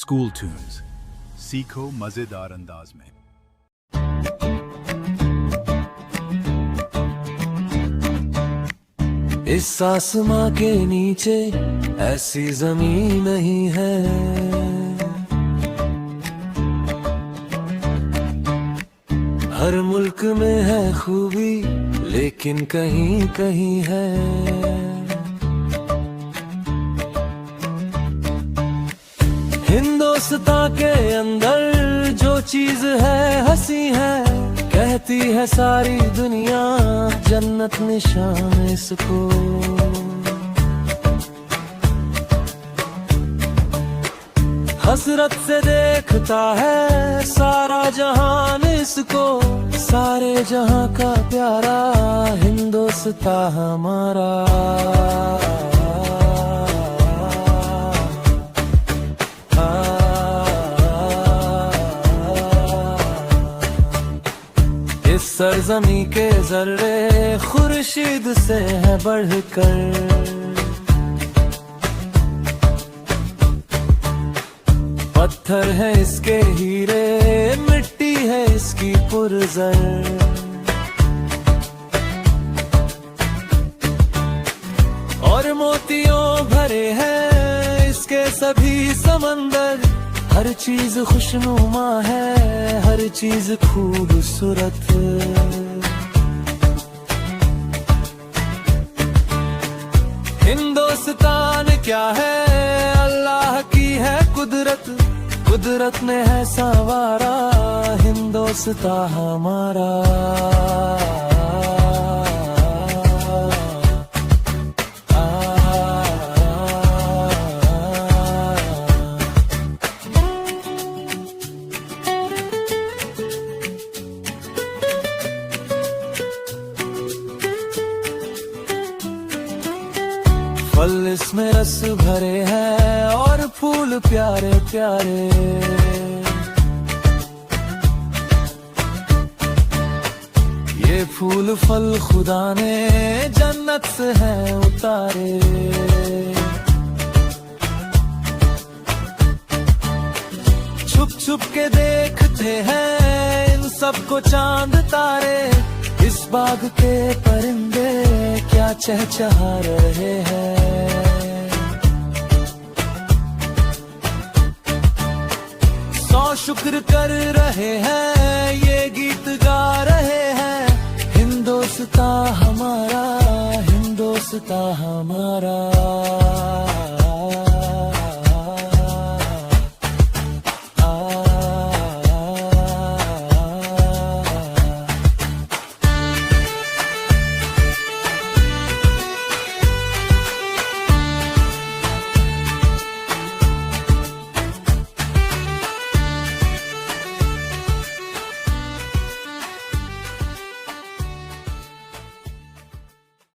School tunes, सीखो मजेदार अंदाज में। इस आसमां के नीचे ऐसी जमीन नहीं है, हर मुल्क में है खूबी लेकिन कहीं कहीं है। हिंदुस्तान के अंदर जो चीज है हंसी है, कहती है सारी दुनिया जन्नत निशान इसको। हसरत से देखता है सारा जहान इसको, सारे जहां का प्यारा हिंदुस्तान हमारा। इस सरजमी के जर्रे खुर्शीद से है बढ़कर, पत्थर है इसके हीरे, मिट्टी है इसकी पुरजर। और मोतियों भरे हैं इसके सभी समंदर, हर चीज खुशनुमा है, हर चीज खूबसूरत। हिंदुस्तान क्या है, अल्लाह की है कुदरत, कुदरत ने है संवारा हिंदुस्तान हमारा। फल इसमें रस भरे हैं और फूल प्यारे प्यारे, ये फूल फल खुदा ने जन्नत से हैं उतारे। छुप छुप के देखते हैं इन सबको चांद तारे, इस बाग के परिंदे क्या चहचहा रहे हैं। सौ शुक्र कर रहे हैं ये गीत गा रहे हैं, हिंदुस्तान हमारा, हिंदुस्तान हमारा।